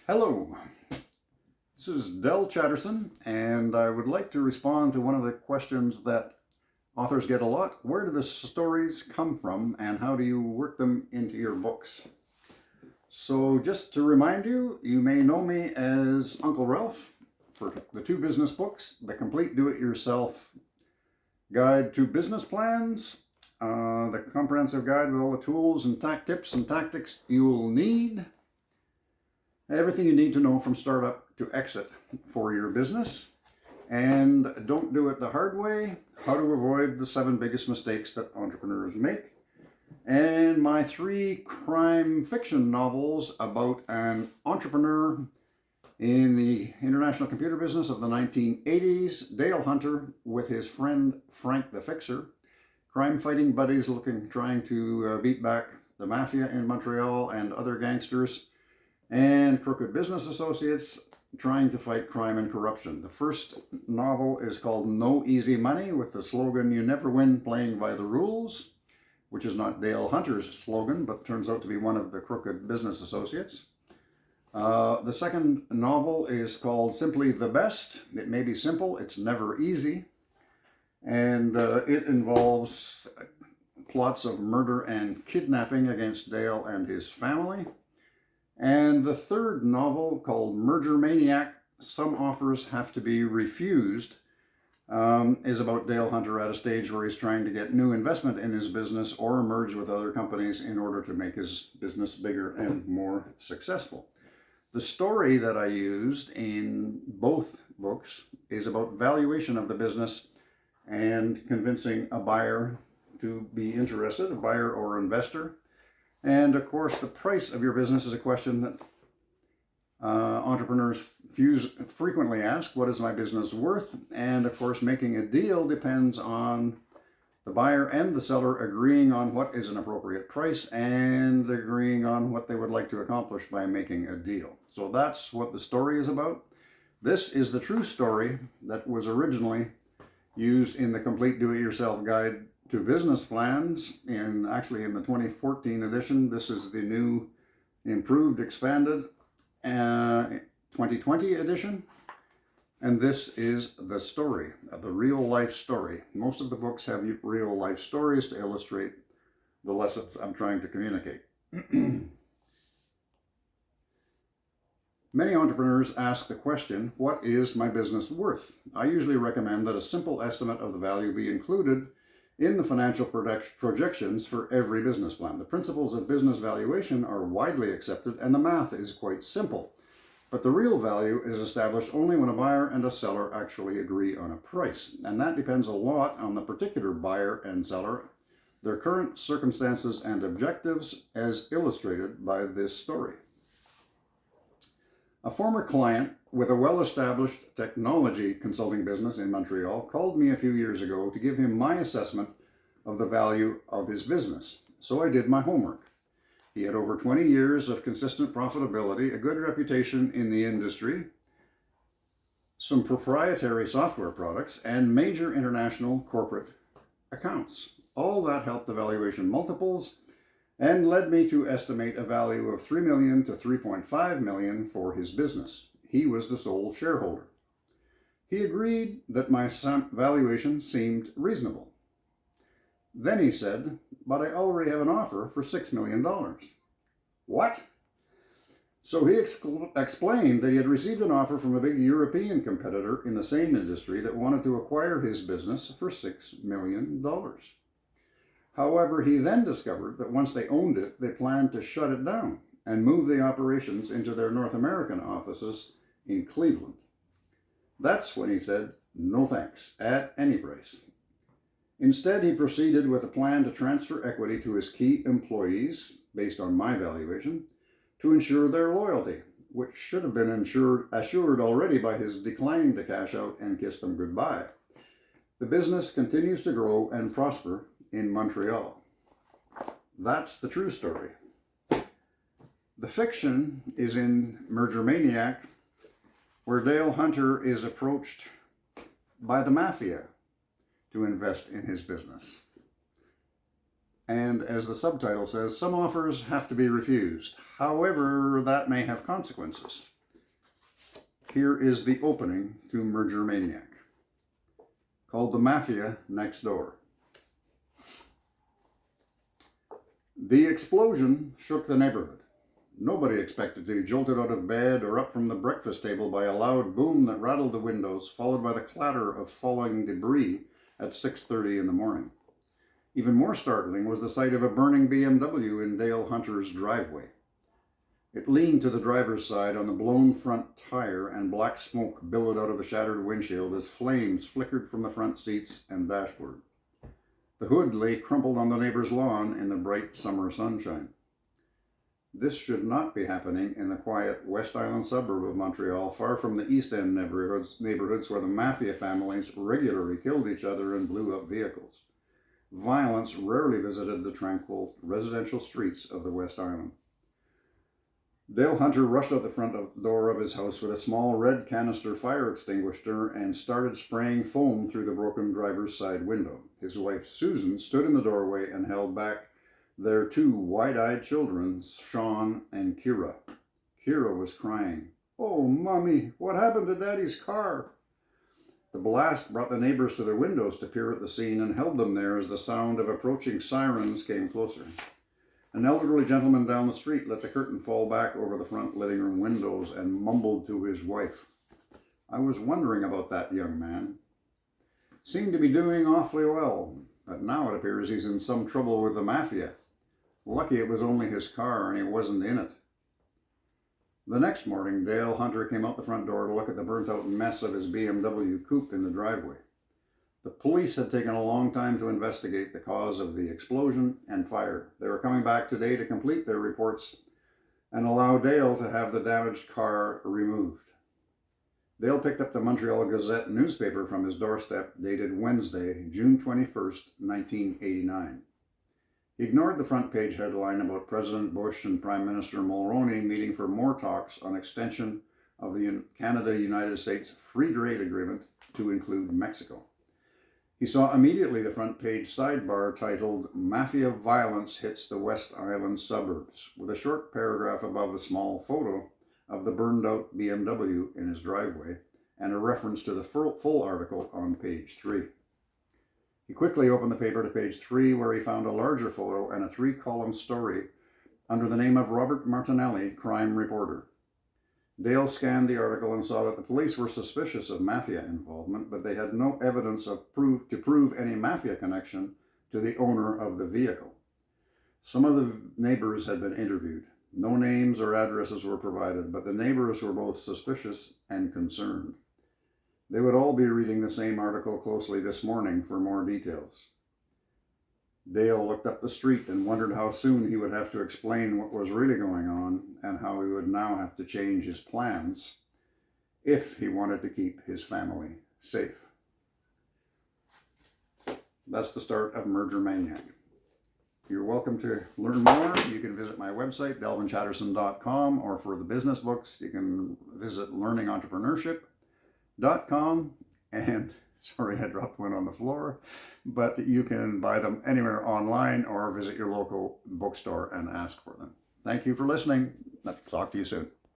Hello, this is Del Chatterson, and I would like to respond to one of the questions that authors get a lot. Where do the stories come from, and how do you work them into your books? So just to remind you, you may know me as Uncle Ralph for the two business books, The Complete Do-It-Yourself Guide to Business Plans, the comprehensive guide with all the tools and tips and tactics you'll need, everything you need to know from startup to exit for your business. And don't do it the hard way, how to avoid the 7 biggest mistakes that entrepreneurs make. And my 3 crime fiction novels about an entrepreneur in the international computer business of the 1980s, Dale Hunter with his friend Frank the Fixer, crime fighting buddies trying to beat back the mafia in Montreal and other gangsters, and crooked business associates trying to fight crime and corruption. The first novel is called No Easy Money, with the slogan, "You never win playing by the rules," which is not Dale Hunter's slogan, but turns out to be one of the crooked business associates. The second novel is called Simply the Best. It may be simple, it's never easy. And it involves plots of murder and kidnapping against Dale and his family. And the third novel, called Merger Maniac, Some Offers Have to Be Refused, is about Dale Hunter at a stage where he's trying to get new investment in his business or merge with other companies in order to make his business bigger and more successful. The story that I used in both books is about valuation of the business and convincing a buyer to be interested, a buyer or investor. And of course, the price of your business is a question that entrepreneurs frequently ask. What is my business worth? And of course, making a deal depends on the buyer and the seller agreeing on what is an appropriate price and agreeing on what they would like to accomplish by making a deal. So that's what the story is about. This is the true story that was originally used in the Complete Do-It-Yourself Guide to Business Plans, actually in the 2014 edition. This is the new, improved, expanded 2020 edition. And this is the story, the real life story. Most of the books have real life stories to illustrate the lessons I'm trying to communicate. Many entrepreneurs ask the question, what is my business worth? I usually recommend that a simple estimate of the value be included in the financial projections for every business plan. The principles of business valuation are widely accepted and the math is quite simple. But the real value is established only when a buyer and a seller actually agree on a price. And that depends a lot on the particular buyer and seller, their current circumstances and objectives, as illustrated by this story. A former client with a well-established technology consulting business in Montreal called me a few years ago to give him my assessment of the value of his business. So I did my homework. He had over 20 years of consistent profitability, a good reputation in the industry, some proprietary software products, and major international corporate accounts. All that helped the valuation multiples and led me to estimate a value of $3 million to $3.5 million for his business. He was the sole shareholder. He agreed that my valuation seemed reasonable. Then he said, "But I already have an offer for $6 million. What? So he explained that he had received an offer from a big European competitor in the same industry that wanted to acquire his business for $6 million. However, he then discovered that once they owned it, they planned to shut it down and move the operations into their North American offices in Cleveland. That's when he said, no thanks, at any price. Instead, he proceeded with a plan to transfer equity to his key employees, based on my valuation, to ensure their loyalty, which should have been assured already by his declining to cash out and kiss them goodbye. The business continues to grow and prosper in Montreal. That's the true story. The fiction is in Merger Maniac, where Dale Hunter is approached by the mafia to invest in his business. And as the subtitle says, some offers have to be refused. However, that may have consequences. here is the opening to Merger Maniac, called The Mafia Next Door. The explosion shook the neighborhood. Nobody expected to be jolted out of bed or up from the breakfast table by a loud boom that rattled the windows, followed by the clatter of falling debris at 6:30 in the morning. Even more startling was the sight of a burning BMW in Dale Hunter's driveway. It leaned to the driver's side on the blown front tire, and black smoke billowed out of the shattered windshield as flames flickered from the front seats and dashboard. The hood lay crumpled on the neighbor's lawn in the bright summer sunshine. This should not be happening in the quiet West Island suburb of Montreal, far from the East End neighborhoods where the mafia families regularly killed each other and blew up vehicles. Violence rarely visited the tranquil residential streets of the West Island. Dale Hunter rushed out the front door of his house with a small red canister fire extinguisher and started spraying foam through the broken driver's side window. His wife, Susan, stood in the doorway and held back their two wide-eyed children, Sean and Kira. Kira was crying, "Oh, Mommy, what happened to Daddy's car?" The blast brought the neighbors to their windows to peer at the scene and held them there as the sound of approaching sirens came closer. An elderly gentleman down the street let the curtain fall back over the front living room windows and mumbled to his wife, "I was wondering about that young man. Seemed to be doing awfully well, but now it appears he's in some trouble with the mafia. Lucky it was only his car and he wasn't in it." The next morning, Dale Hunter came out the front door to look at the burnt-out mess of his BMW coupe in the driveway. The police had taken a long time to investigate the cause of the explosion and fire. They were coming back today to complete their reports and allow Dale to have the damaged car removed. Dale picked up the Montreal Gazette newspaper from his doorstep, dated Wednesday, June 21st, 1989. He ignored the front page headline about President Bush and Prime Minister Mulroney meeting for more talks on extension of the Canada-United States Free Trade Agreement to include Mexico. He saw immediately the front page sidebar titled "Mafia Violence Hits the West Island Suburbs," with a short paragraph above a small photo of the burned-out BMW in his driveway and a reference to the full article on page 3. He quickly opened the paper to page 3, where he found a larger photo and a 3-column story under the name of Robert Martinelli, crime reporter. Dale scanned the article and saw that the police were suspicious of mafia involvement, but they had no evidence to prove any mafia connection to the owner of the vehicle. Some of the neighbors had been interviewed. No names or addresses were provided, but the neighbors were both suspicious and concerned. They would all be reading the same article closely this morning for more details. Dale looked up the street and wondered how soon he would have to explain what was really going on and how he would now have to change his plans if he wanted to keep his family safe. That's the start of Merger Maniac. You're welcome to learn more. You can visit my website, delvinchatterson.com, or for the business books, you can visit learningentrpreneurship.com. And sorry, I dropped one on the floor, but you can buy them anywhere online or visit your local bookstore and ask for them. Thank you for listening. I'll talk to you soon.